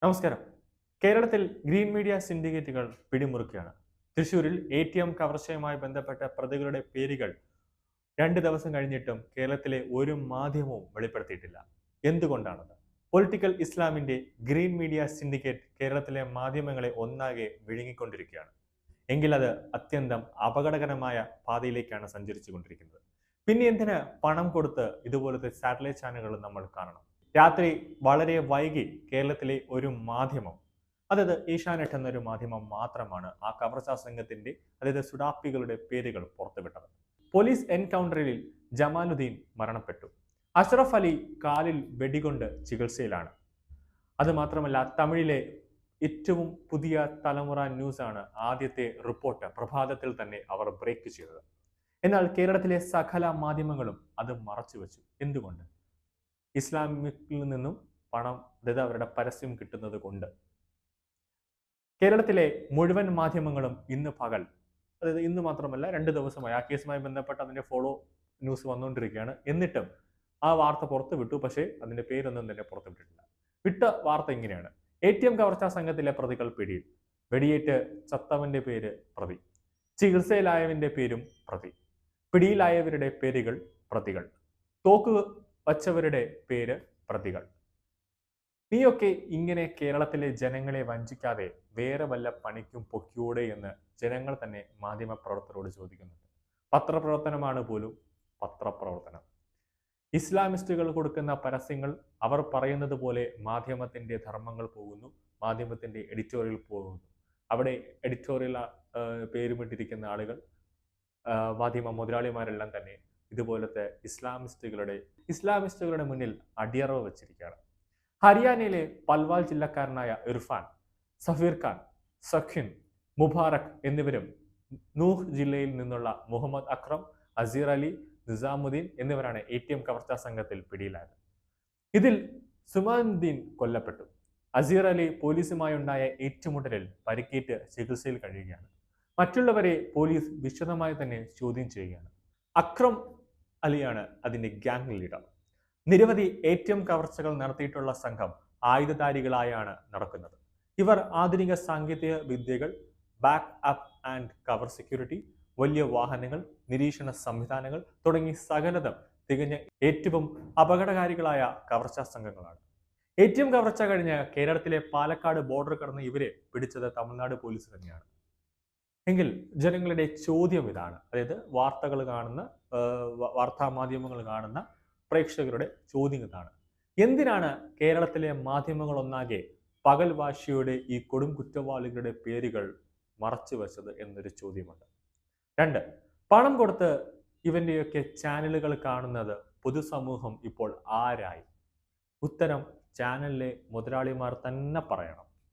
നമസ്കാരം. കേരളത്തിൽ green media സിൻഡിക്കേറ്റുകൾ പിടിമുറുക്കുകയാണ്. തൃശൂരിൽ ATM കവർച്ചയുമായി ബന്ധപ്പെട്ട പ്രതികളുടെ പേരുകൾ 2 ദിവസം കഴിഞ്ഞിട്ടും കേരളത്തിലെ ഒരു മാധ്യമവും വെളിപ്പെടുത്തിയിട്ടില്ല. എന്തുകൊണ്ടാണത്? പൊളിറ്റിക്കൽ ഇസ്ലാമിന്റെ ഗ്രീൻ മീഡിയ സിൻഡിക്കേറ്റ് കേരളത്തിലെ മാധ്യമങ്ങളെ ഒന്നാകെ വിഴുങ്ങിക്കൊണ്ടിരിക്കുകയാണ്. എങ്കിൽ അത് അത്യന്തം അപകടകരമായ പാതയിലേക്കാണ് സഞ്ചരിച്ചുകൊണ്ടിരിക്കുന്നത്. പിന്നെ എന്തിന് പണം കൊടുത്ത് ഇതുപോലത്തെ സാറ്റലൈറ്റ് ചാനലുകൾ നമ്മൾ കാണണം? രാത്രി വളരെ വൈകി കേരളത്തിലെ ഒരു മാധ്യമം, അതായത് ഏഷ്യാനെറ്റ് എന്നൊരു മാധ്യമം മാത്രമാണ് ആ കവർച്ചാ സംഘത്തിന്റെ, അതായത് സുഡാപ്പികളുടെ പേരുകൾ പുറത്തുവിട്ടത്. പോലീസ് എൻകൗണ്ടറിൽ ജമാലുദ്ദീൻ മരണപ്പെട്ടു. അഷ്റഫ് അലി കാലിൽ വെടികൊണ്ട് ചികിത്സയിലാണ്. അത് മാത്രമല്ല, തമിഴിലെ ഏറ്റവും പുതിയ തലമുറ ന്യൂസ് ആണ് ആദ്യത്തെ റിപ്പോർട്ട് പ്രഭാതത്തിൽ തന്നെ അവർ ബ്രേക്ക് ചെയ്തത്. എന്നാൽ കേരളത്തിലെ സകല മാധ്യമങ്ങളും അത് മറച്ചുവെച്ചു. എന്തുകൊണ്ട്? ഇസ്ലാമിക്കിൽ നിന്നും പണം, അതായത് അവരുടെ പരസ്യം കിട്ടുന്നത് കൊണ്ട്. കേരളത്തിലെ മുഴുവൻ മാധ്യമങ്ങളും ഇന്ന് പകൽ, അതായത് ഇന്ന് മാത്രമല്ല 2 ദിവസമായി ആ കേസുമായി ബന്ധപ്പെട്ട് അതിന്റെ ഫോളോ ന്യൂസ് വന്നുകൊണ്ടിരിക്കുകയാണ്. എന്നിട്ടും ആ വാർത്ത പുറത്തു വിട്ടു, പക്ഷേ അതിന്റെ പേരൊന്നും തന്നെ പുറത്തുവിട്ടിട്ടില്ല. വിട്ട വാർത്ത ഇങ്ങനെയാണ്: ATM കവർച്ചാ സംഘത്തിലെ പ്രതികൾ പിടിയിൽ, വെടിയേറ്റ് ചത്തവന്റെ പേര് പ്രതി, ചികിത്സയിലായവന്റെ പേരും പ്രതി, പിടിയിലായവരുടെ പേരുകൾ പ്രതികൾ, തോക്ക് വച്ചവരുടെ പേര് പ്രതികൾ. നീയൊക്കെ ഇങ്ങനെ കേരളത്തിലെ ജനങ്ങളെ വഞ്ചിക്കാതെ വേറെ വല്ല പണിക്കും പൊക്കിയൂടെ എന്ന് ജനങ്ങൾ തന്നെ മാധ്യമ പ്രവർത്തകരോട് ചോദിക്കുന്നുണ്ട്. പത്രപ്രവർത്തനമാണ് പോലും പത്രപ്രവർത്തനം. ഇസ്ലാമിസ്റ്റുകൾ കൊടുക്കുന്ന പരസ്യങ്ങൾ അവർ പറയുന്നത് പോലെ മാധ്യമത്തിന്റെ ധർമ്മങ്ങൾ പോകുന്നു, മാധ്യമത്തിന്റെ എഡിറ്റോറിയൽ പോകുന്നു. അവിടെ എഡിറ്റോറിയൽ പേരുമിട്ടിരിക്കുന്ന ആളുകൾ, മാധ്യമ മുതലാളിമാരെല്ലാം തന്നെ ഇതുപോലത്തെ ഇസ്ലാമിസ്റ്റുകളുടെ മുന്നിൽ അടിയറവ് വെച്ചിരിക്കുകയാണ്. ഹരിയാനയിലെ പൽവാൾ ജില്ലക്കാരനായ ഇർഫാൻ, സഫീർ ഖാൻ, സഖിൻ, മുബാറക് എന്നിവരും നൂഹ് ജില്ലയിൽ നിന്നുള്ള മുഹമ്മദ് അക്രം, അസീർ അലി, നിസാമുദ്ദീൻ എന്നിവരാണ് ATM കവർച്ചാ സംഘത്തിൽ പിടിയിലായത്. ഇതിൽ സുമാനുദ്ദീൻ കൊല്ലപ്പെട്ടു. അസീർ അലി പോലീസുമായുണ്ടായ ഏറ്റുമുട്ടലിൽ പരിക്കേറ്റ് ചികിത്സയിൽ കഴിയുകയാണ്. മറ്റുള്ളവരെ പോലീസ് വിശദമായി തന്നെ ചോദ്യം ചെയ്യുകയാണ്. അക്രം അലിയാണ് അതിന്റെ ഗ്യാങ് ലീഡർ. നിരവധി ATM കവർച്ചകൾ നടത്തിയിട്ടുള്ള സംഘം ആയുധധാരികളായാണ് നടക്കുന്നത്. ഇവർ ആധുനിക സാങ്കേതിക വിദ്യകൾ, back up and cover security, വലിയ വാഹനങ്ങൾ, നിരീക്ഷണ സംവിധാനങ്ങൾ തുടങ്ങി സകലതും തികഞ്ഞ ഏറ്റവും അപകടകാരികളായ കവർച്ചാ സംഘങ്ങളാണ്. ATM കവർച്ച കഴിഞ്ഞ് കേരളത്തിലെ പാലക്കാട് ബോർഡർ കടന്ന് ഇവരെ പിടിച്ചത് തമിഴ്നാട് പോലീസ് തന്നെയാണ്. എങ്കിൽ ജനങ്ങളുടെ ചോദ്യം ഇതാണ്, അതായത് വാർത്തകൾ കാണുന്ന, വാർത്താ മാധ്യമങ്ങൾ കാണുന്ന പ്രേക്ഷകരുടെ ചോദ്യം ഇതാണ്: എന്തിനാണ് കേരളത്തിലെ മാധ്യമങ്ങൾ ഒന്നാകെ പകൽവാശിയുടെ ഈ കൊടും കുറ്റവാളികളുടെ പേരുകൾ മറച്ചു വെച്ചത് എന്നൊരു ചോദ്യമുണ്ട്. 2, പണം കൊടുത്ത് ഇവന്റെയൊക്കെ ചാനലുകൾ കാണുന്നത് പൊതുസമൂഹം ഇപ്പോൾ ആരായി? ഉത്തരം ചാനലിലെ മുതലാളിമാർ തന്നെ പറയണം.